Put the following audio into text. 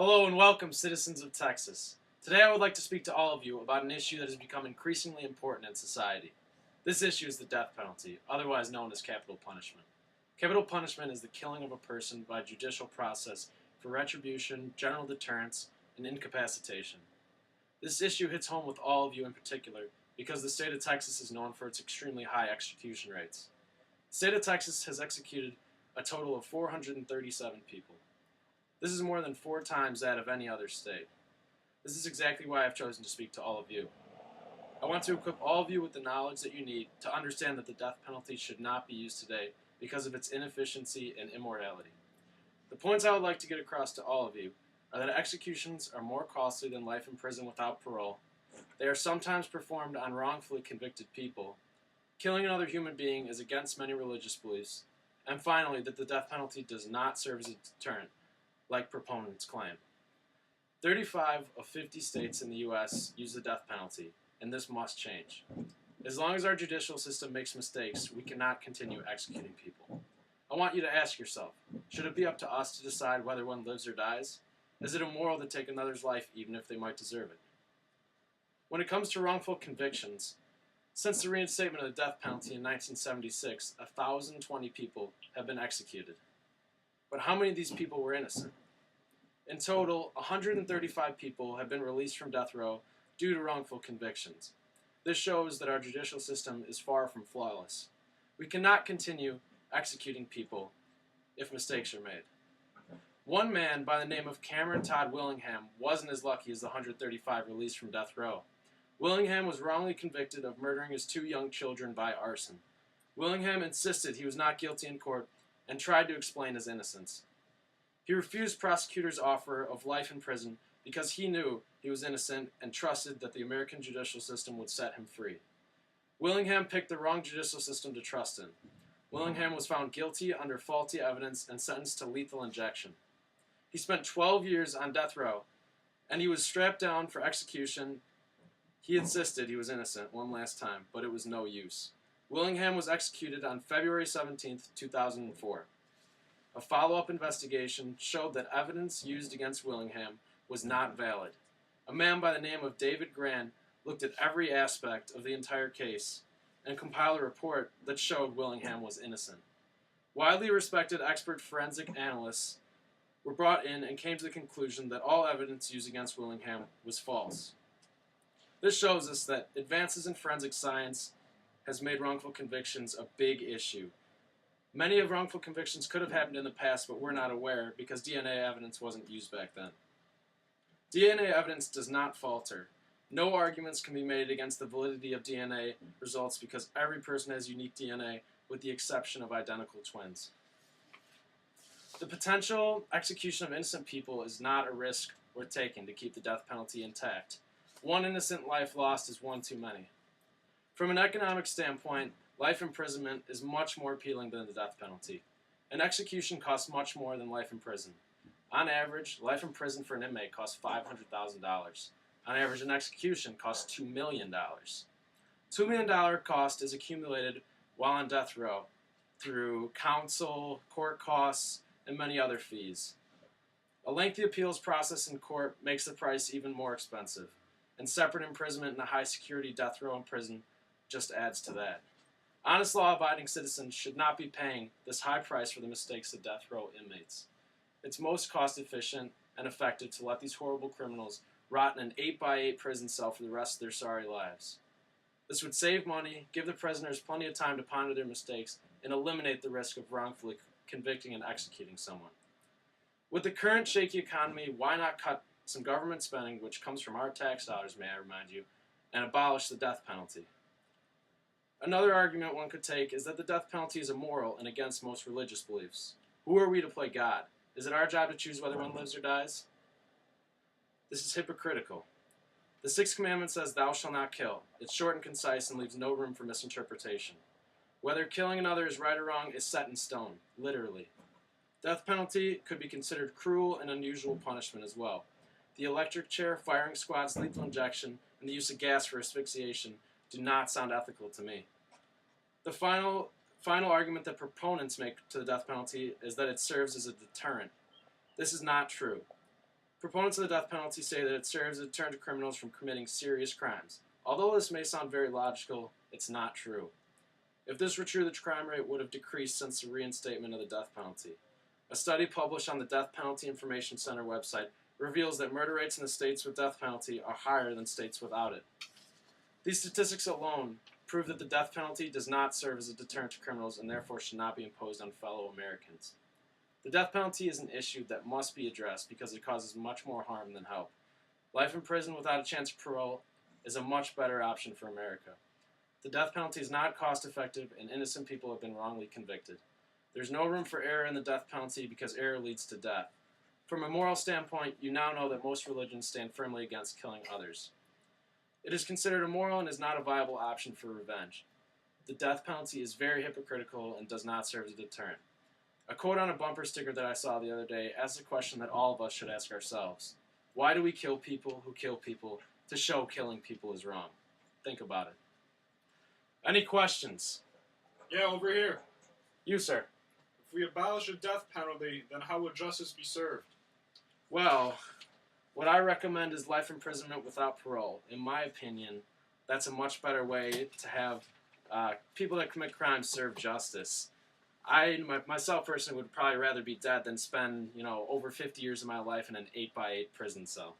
Hello and welcome, citizens of Texas. Today I would like to speak to all of you about an issue that has become increasingly important in society. This issue is the death penalty, otherwise known as capital punishment. Capital punishment is the killing of a person by judicial process for retribution, general deterrence, and incapacitation. This issue hits home with all of you in particular because the state of Texas is known for its extremely high execution rates. The state of Texas has executed a total of 437 people. This is more than 4 times that of any other state. This is exactly why I've chosen to speak to all of you. I want to equip all of you with the knowledge that you need to understand that the death penalty should not be used today because of its inefficiency and immorality. The points I would like to get across to all of you are that executions are more costly than life in prison without parole. They are sometimes performed on wrongfully convicted people. Killing another human being is against many religious beliefs. And finally, that the death penalty does not serve as a deterrent, like proponents claim. 35 of 50 states in the U.S. use the death penalty, and this must change. As long as our judicial system makes mistakes, we cannot continue executing people. I want you to ask yourself, should it be up to us to decide whether one lives or dies? Is it immoral to take another's life even if they might deserve it? When it comes to wrongful convictions, since the reinstatement of the death penalty in 1976, 1,020 people have been executed. But how many of these people were innocent? In total, 135 people have been released from death row due to wrongful convictions. This shows that our judicial system is far from flawless. We cannot continue executing people if mistakes are made. One man by the name of Cameron Todd Willingham wasn't as lucky as the 135 released from death row. Willingham was wrongly convicted of murdering his 2 young children by arson. Willingham insisted he was not guilty in court and tried to explain his innocence. He refused prosecutors' offer of life in prison because he knew he was innocent and trusted that the American judicial system would set him free. Willingham picked the wrong judicial system to trust in. Willingham was found guilty under faulty evidence and sentenced to lethal injection. He spent 12 years on death row, and he was strapped down for execution. He insisted he was innocent one last time, but it was no use. Willingham was executed on February 17, 2004. A follow-up investigation showed that evidence used against Willingham was not valid. A man by the name of David Gran looked at every aspect of the entire case and compiled a report that showed Willingham was innocent. Widely respected expert forensic analysts were brought in and came to the conclusion that all evidence used against Willingham was false. This shows us that advances in forensic science has made wrongful convictions a big issue. Many of wrongful convictions could have happened in the past, but we're not aware because DNA evidence wasn't used back then. DNA evidence does not falter. No arguments can be made against the validity of DNA results because every person has unique DNA with the exception of identical twins. The potential execution of innocent people is not a risk worth taking to keep the death penalty intact. One innocent life lost is one too many. From an economic standpoint, life imprisonment is much more appealing than the death penalty. An execution costs much more than life in prison. On average, life in prison for an inmate costs $500,000. On average, an execution costs $2 million. $2 million cost is accumulated while on death row through counsel, court costs, and many other fees. A lengthy appeals process in court makes the price even more expensive, and separate imprisonment in a high-security death row in prison just adds to that. Honest law-abiding citizens should not be paying this high price for the mistakes of death row inmates. It's most cost-efficient and effective to let these horrible criminals rot in an 8x8 prison cell for the rest of their sorry lives. This would save money, give the prisoners plenty of time to ponder their mistakes, and eliminate the risk of wrongfully convicting and executing someone. With the current shaky economy, why not cut some government spending, which comes from our tax dollars, may I remind you, and abolish the death penalty? Another argument one could take is that the death penalty is immoral and against most religious beliefs. Who are we to play God? Is it our job to choose whether one lives or dies? This is hypocritical. The 6th commandment says, "Thou shalt not kill." It's short and concise and leaves no room for misinterpretation. Whether killing another is right or wrong is set in stone, literally. Death penalty could be considered cruel and unusual punishment as well. The electric chair, firing squads, lethal injection, and the use of gas for asphyxiation do not sound ethical to me. The final argument that proponents make to the death penalty is that it serves as a deterrent. This is not true. Proponents of the death penalty say that it serves as a deterrent to criminals from committing serious crimes. Although this may sound very logical, it's not true. If this were true, the crime rate would have decreased since the reinstatement of the death penalty. A study published on the Death Penalty Information Center website reveals that murder rates in the states with death penalty are higher than states without it. These statistics alone prove that the death penalty does not serve as a deterrent to criminals and therefore should not be imposed on fellow Americans. The death penalty is an issue that must be addressed because it causes much more harm than help. Life in prison without a chance of parole is a much better option for America. The death penalty is not cost-effective, and innocent people have been wrongly convicted. There's no room for error in the death penalty because error leads to death. From a moral standpoint, you now know that most religions stand firmly against killing others. It is considered immoral and is not a viable option for revenge. The death penalty is very hypocritical and does not serve as a deterrent. A quote on a bumper sticker that I saw the other day asks a question that all of us should ask ourselves. Why do we kill people who kill people to show killing people is wrong? Think about it. Any questions? Yeah, over here. You, sir. If we abolish the death penalty, then how would justice be served? Well, what I recommend is life imprisonment without parole. In my opinion, that's a much better way to have people that commit crimes serve justice. Myself personally would probably rather be dead than spend, over 50 years of my life in an 8x8 prison cell.